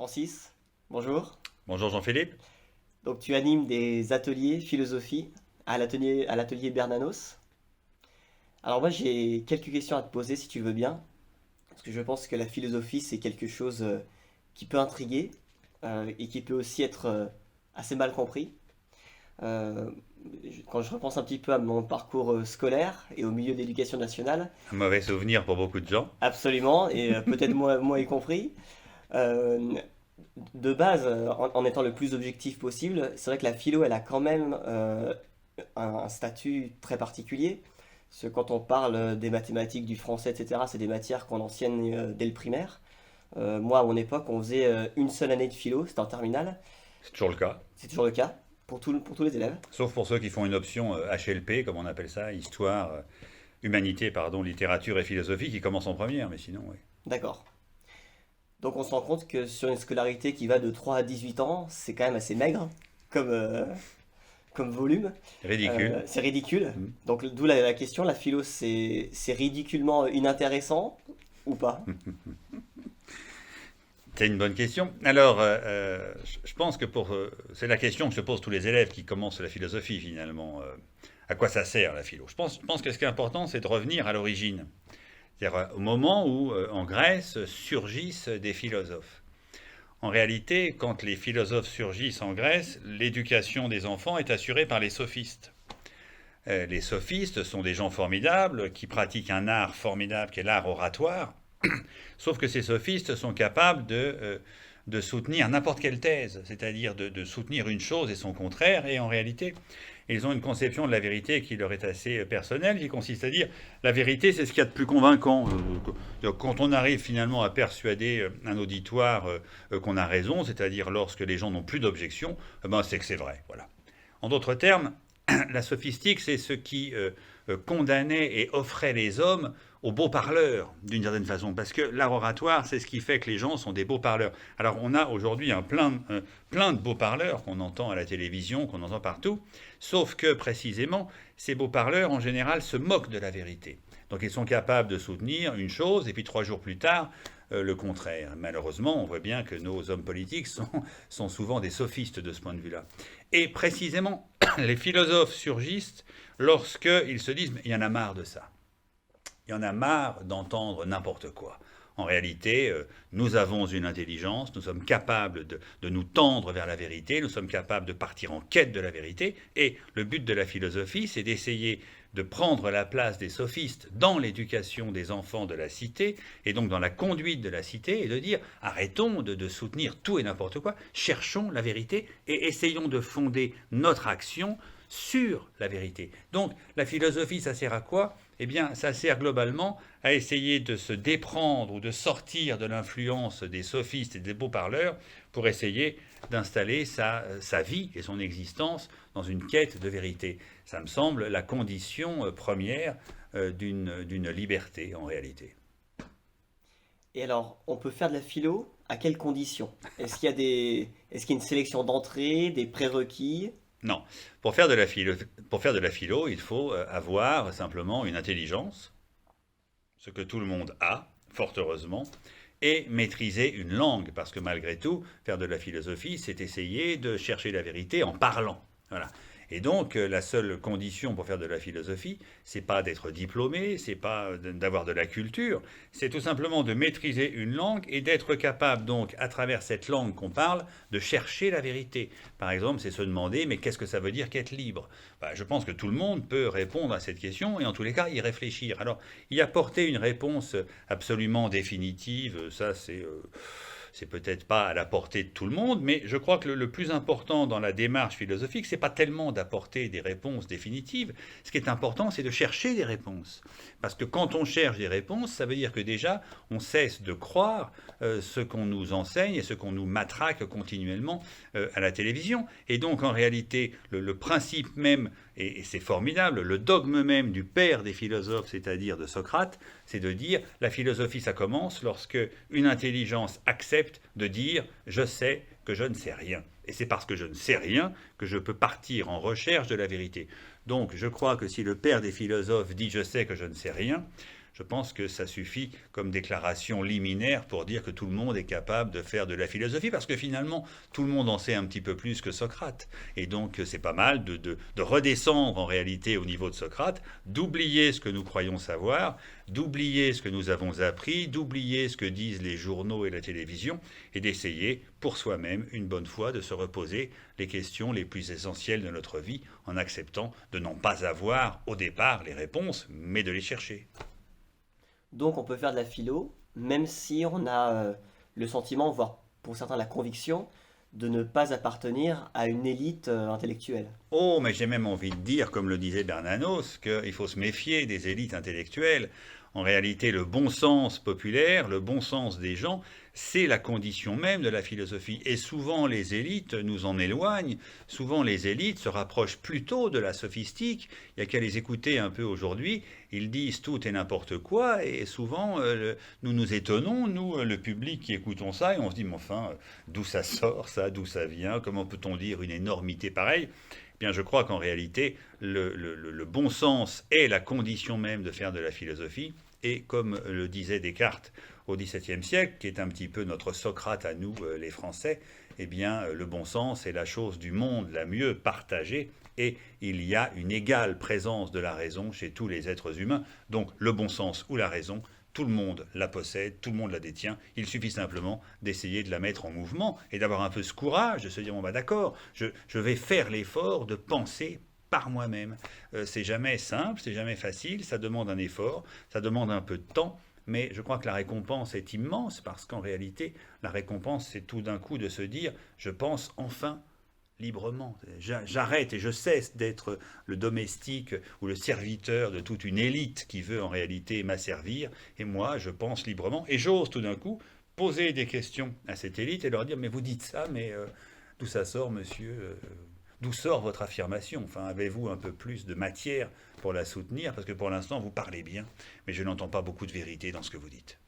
Francis, bonjour. Bonjour Jean-Philippe. Donc tu animes des ateliers philosophie à l'atelier Bernanos. Alors moi j'ai quelques questions à te poser si tu veux bien, parce que je pense que la philosophie c'est quelque chose qui peut intriguer et qui peut aussi être assez mal compris. Euh, Quand je repense un petit peu à mon parcours scolaire et au milieu de l'éducation nationale, Un mauvais souvenir pour beaucoup de gens. absolument, et peut-être moi y compris, euh, de base, en étant le plus objectif possible, c'est vrai que la philo, elle a quand même un statut très particulier. Parce que quand on parle des mathématiques, du français, etc., c'est des matières qu'on enseigne dès le primaire. Moi, à mon époque, on faisait une seule année de philo, c'était en terminale. C'est toujours le cas. C'est toujours le cas pour tous les élèves. Sauf pour ceux qui font une option HLP, comme on appelle ça, histoire, humanité, pardon, littérature et philosophie, qui commence en première, mais sinon, oui. D'accord. Donc on se rend compte que sur une scolarité qui va de 3 à 18 ans, c'est quand même assez maigre comme, comme volume. Ridicule. C'est ridicule. Hmm. Donc d'où la question, la philo, c'est ridiculement inintéressant ou pas? C'est une bonne question. Alors, je pense que c'est la question que se posent tous les élèves qui commencent la philosophie, finalement. À quoi ça sert, la philo? Je pense que ce qui est important, c'est de revenir à l'origine. C'est-à-dire au moment où, en Grèce, surgissent des philosophes. En réalité, quand les philosophes surgissent en Grèce, l'éducation des enfants est assurée par les sophistes. Les sophistes sont des gens formidables qui pratiquent un art formidable qui est l'art oratoire, sauf que ces sophistes sont capables de soutenir n'importe quelle thèse, c'est-à-dire de soutenir une chose et son contraire, et en réalité, ils ont une conception de la vérité qui leur est assez personnelle, qui consiste à dire la vérité, c'est ce qu'il y a de plus convaincant. Quand on arrive finalement à persuader un auditoire qu'on a raison, c'est-à-dire lorsque les gens n'ont plus d'objection, ben c'est que c'est vrai. Voilà. En d'autres termes, la sophistique, c'est ce qui condamnait et offrait les hommes aux beaux parleurs, d'une certaine façon. Parce que l'art oratoire, c'est ce qui fait que les gens sont des beaux parleurs. Alors, on a aujourd'hui plein de beaux parleurs qu'on entend à la télévision, qu'on entend partout. Sauf que, précisément, ces beaux parleurs, en général, se moquent de la vérité. Donc, ils sont capables de soutenir une chose, et puis 3 jours plus tard, le contraire. Malheureusement, on voit bien que nos hommes politiques sont souvent des sophistes de ce point de vue-là. Et précisément, les philosophes surgissent lorsqu'ils se disent, mais il y en a marre de ça. Il y en a marre d'entendre n'importe quoi. En réalité, nous avons une intelligence, nous sommes capables de nous tendre vers la vérité, nous sommes capables de partir en quête de la vérité, et le but de la philosophie, c'est d'essayer de prendre la place des sophistes dans l'éducation des enfants de la cité, et donc dans la conduite de la cité, et de dire arrêtons de soutenir tout et n'importe quoi, cherchons la vérité et essayons de fonder notre action sur la vérité. Donc la philosophie, ça sert à quoi? Eh bien, ça sert globalement à essayer de se déprendre ou de sortir de l'influence des sophistes et des beaux parleurs pour essayer d'installer sa vie et son existence dans une quête de vérité. Ça me semble la condition première d'une liberté en réalité. Et alors, on peut faire de la philo à quelles conditions? Est-ce qu'il y a une sélection d'entrée, des prérequis? Non, pour faire de la philo, il faut avoir simplement une intelligence, ce que tout le monde a, fort heureusement, et maîtriser une langue, parce que malgré tout, faire de la philosophie, c'est essayer de chercher la vérité en parlant. Voilà. Et donc, la seule condition pour faire de la philosophie, c'est pas d'être diplômé, c'est pas d'avoir de la culture, c'est tout simplement de maîtriser une langue et d'être capable, donc, à travers cette langue qu'on parle, de chercher la vérité. Par exemple, c'est se demander, mais qu'est-ce que ça veut dire qu'être libre? Je pense que tout le monde peut répondre à cette question et en tous les cas y réfléchir. Alors, y apporter une réponse absolument définitive, ça c'est peut-être pas à la portée de tout le monde, mais je crois que le plus important dans la démarche philosophique, c'est pas tellement d'apporter des réponses définitives. Ce qui est important, c'est de chercher des réponses. Parce que quand on cherche des réponses, ça veut dire que déjà, on cesse de croire ce qu'on nous enseigne et ce qu'on nous matraque continuellement à la télévision. Et donc, en réalité, le principe même, et c'est formidable, le dogme même du père des philosophes, c'est-à-dire de Socrate, c'est de dire la philosophie, ça commence lorsque une intelligence accepte de dire je sais que je ne sais rien. Et c'est parce que je ne sais rien que je peux partir en recherche de la vérité. Donc je crois que si le père des philosophes dit je sais que je ne sais rien, Je pense que ça suffit comme déclaration liminaire pour dire que tout le monde est capable de faire de la philosophie, parce que finalement, tout le monde en sait un petit peu plus que Socrate. Et donc, c'est pas mal de redescendre en réalité au niveau de Socrate, d'oublier ce que nous croyons savoir, d'oublier ce que nous avons appris, d'oublier ce que disent les journaux et la télévision, et d'essayer pour soi-même, une bonne fois, de se reposer les questions les plus essentielles de notre vie, en acceptant de n'en pas avoir au départ les réponses, mais de les chercher. Donc on peut faire de la philo, même si on a le sentiment, voire pour certains la conviction, de ne pas appartenir à une élite intellectuelle. Oh, mais j'ai même envie de dire, comme le disait Bernanos, qu'il faut se méfier des élites intellectuelles. En réalité, le bon sens populaire, le bon sens des gens, c'est la condition même de la philosophie. Et souvent, les élites nous en éloignent. Souvent, les élites se rapprochent plutôt de la sophistique. Il n'y a qu'à les écouter un peu aujourd'hui. Ils disent tout et n'importe quoi. Et souvent, nous nous étonnons, nous, le public qui écoutons ça, et on se dit, mais enfin, d'où ça sort, ça, d'où ça vient, comment peut-on dire une énormité pareille? Eh bien, je crois qu'en réalité, le bon sens est la condition même de faire de la philosophie. Et comme le disait Descartes au XVIIe siècle, qui est un petit peu notre Socrate à nous, les Français, eh bien, le bon sens est la chose du monde la mieux partagée. Et il y a une égale présence de la raison chez tous les êtres humains. Donc, le bon sens ou la raison, tout le monde la possède, tout le monde la détient. Il suffit simplement d'essayer de la mettre en mouvement et d'avoir un peu ce courage de se dire, bon bah d'accord, je vais faire l'effort de penser par moi-même. C'est jamais simple, c'est jamais facile, ça demande un effort, ça demande un peu de temps, mais je crois que la récompense est immense parce qu'en réalité, la récompense, c'est tout d'un coup de se dire, je pense enfin librement. J'arrête et je cesse d'être le domestique ou le serviteur de toute une élite qui veut en réalité m'asservir. Et moi, je pense librement et j'ose tout d'un coup poser des questions à cette élite et leur dire, mais vous dites ça, mais d'où ça sort, monsieur D'où sort votre affirmation? Enfin, avez-vous un peu plus de matière pour la soutenir? Parce que pour l'instant, vous parlez bien, mais je n'entends pas beaucoup de vérité dans ce que vous dites.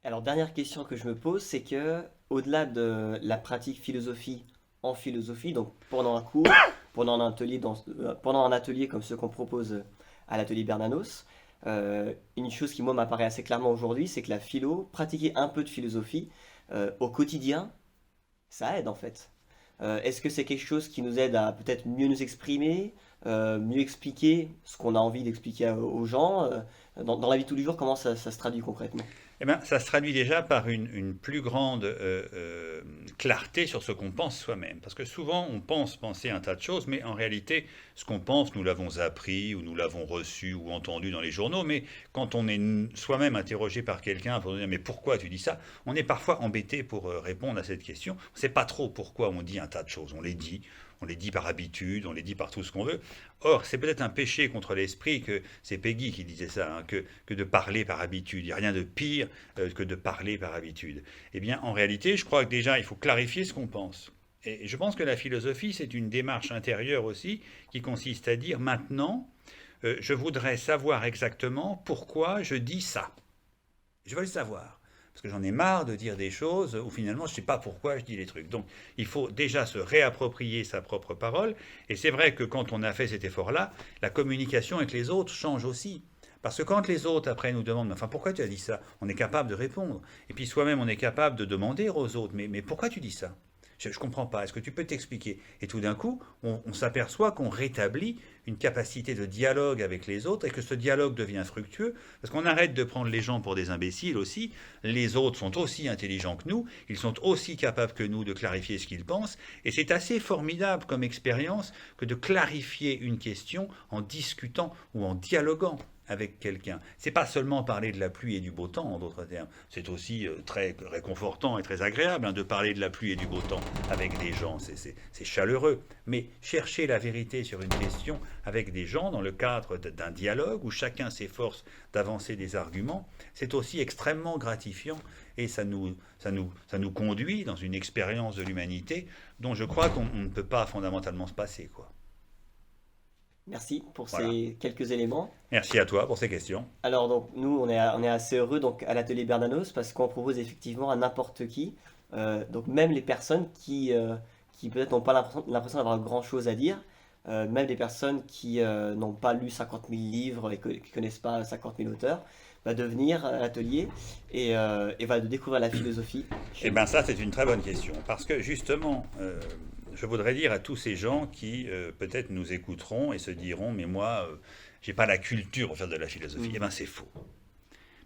Alors, dernière question que je me pose, c'est que au-delà de la pratique philosophie en philosophie, donc pendant un cours, pendant un atelier comme ceux qu'on propose à l'atelier Bernanos, une chose qui moi m'apparaît assez clairement aujourd'hui, c'est que la philo, pratiquer un peu de philosophie au quotidien, ça aide en fait. Est-ce que c'est quelque chose qui nous aide à peut-être mieux nous exprimer, mieux expliquer ce qu'on a envie d'expliquer aux gens dans la vie de tous les jours, comment ça se traduit concrètement? Eh bien, ça se traduit déjà par une plus grande clarté sur ce qu'on pense soi-même. Parce que souvent, on pense penser un tas de choses, mais en réalité, ce qu'on pense, nous l'avons appris, ou nous l'avons reçu, ou entendu dans les journaux. Mais quand on est soi-même interrogé par quelqu'un pour nous dire, mais pourquoi tu dis ça? On est parfois embêté pour répondre à cette question. On ne sait pas trop pourquoi on dit un tas de choses. On les dit par habitude, on les dit par tout ce qu'on veut. Or, c'est peut-être un péché contre l'esprit, que c'est Peggy qui disait ça, hein, que de parler par habitude. Il n'y a rien de pire que de parler par habitude. Eh bien, en réalité, je crois que déjà, il faut clarifier ce qu'on pense. Et je pense que la philosophie, c'est une démarche intérieure aussi, qui consiste à dire maintenant, je voudrais savoir exactement pourquoi je dis ça. Je veux le savoir. Parce que j'en ai marre de dire des choses où finalement je ne sais pas pourquoi je dis les trucs. Donc il faut déjà se réapproprier sa propre parole. Et c'est vrai que quand on a fait cet effort-là, la communication avec les autres change aussi. Parce que quand les autres après nous demandent, enfin pourquoi tu as dit ça? On est capable de répondre. Et puis soi-même on est capable de demander aux autres, mais pourquoi tu dis ça? Je ne comprends pas, est-ce que tu peux t'expliquer? Et tout d'un coup, on s'aperçoit qu'on rétablit une capacité de dialogue avec les autres et que ce dialogue devient fructueux, parce qu'on arrête de prendre les gens pour des imbéciles aussi. Les autres sont aussi intelligents que nous, ils sont aussi capables que nous de clarifier ce qu'ils pensent, et c'est assez formidable comme expérience que de clarifier une question en discutant ou en dialoguant avec quelqu'un. C'est pas seulement parler de la pluie et du beau temps, en d'autres termes. C'est aussi très réconfortant et très agréable de parler de la pluie et du beau temps avec des gens. C'est chaleureux. Mais chercher la vérité sur une question avec des gens dans le cadre d'un dialogue où chacun s'efforce d'avancer des arguments, c'est aussi extrêmement gratifiant et ça nous conduit dans une expérience de l'humanité dont je crois qu'on ne peut pas fondamentalement se passer, quoi. Merci pour Voilà. ces quelques éléments. Merci à toi pour ces questions. Alors donc nous on est assez heureux donc à l'atelier Bernanos parce qu'on propose effectivement à n'importe qui, donc même les personnes qui peut-être n'ont pas l'impression d'avoir grand chose à dire, même des personnes qui n'ont pas lu 50 000 livres et qui ne connaissent pas 50 000 auteurs, de venir à l'atelier et de découvrir la philosophie chez Eh vous. bien ça, c'est une très bonne question. Parce que justement, je voudrais dire à tous ces gens qui peut-être nous écouteront et se diront, mais moi, j'ai pas la culture pour faire de la philosophie. Mm. Eh bien c'est faux.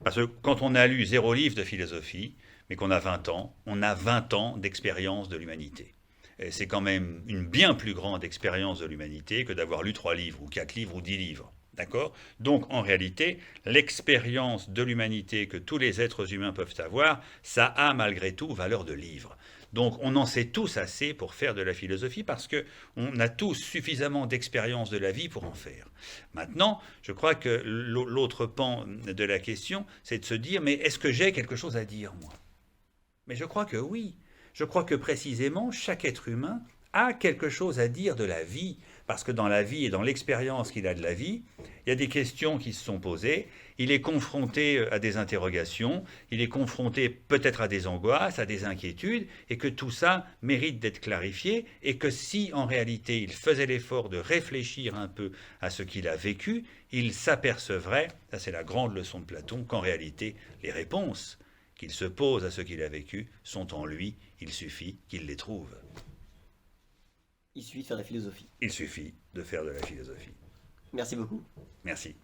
Parce que quand on a lu 0 livre de philosophie, mais qu'on a 20 ans, on a 20 ans d'expérience de l'humanité. Et c'est quand même une bien plus grande expérience de l'humanité que d'avoir lu 3 livres, ou 4 livres, ou 10 livres. D'accord? Donc en réalité, l'expérience de l'humanité que tous les êtres humains peuvent avoir, ça a malgré tout valeur de livre. Donc on en sait tous assez pour faire de la philosophie parce qu'on a tous suffisamment d'expérience de la vie pour en faire. Maintenant, je crois que l'autre pan de la question, c'est de se dire, mais est-ce que j'ai quelque chose à dire, moi? Mais je crois que oui. Je crois que précisément, chaque être humain a quelque chose à dire de la vie, parce que dans la vie et dans l'expérience qu'il a de la vie, il y a des questions qui se sont posées, il est confronté à des interrogations, il est confronté peut-être à des angoisses, à des inquiétudes, et que tout ça mérite d'être clarifié, et que si en réalité il faisait l'effort de réfléchir un peu à ce qu'il a vécu, il s'apercevrait, ça c'est la grande leçon de Platon, qu'en réalité les réponses qu'il se pose à ce qu'il a vécu sont en lui, il suffit qu'il les trouve. Il suffit de faire de la philosophie. Il suffit de faire de la philosophie. Merci beaucoup. Merci.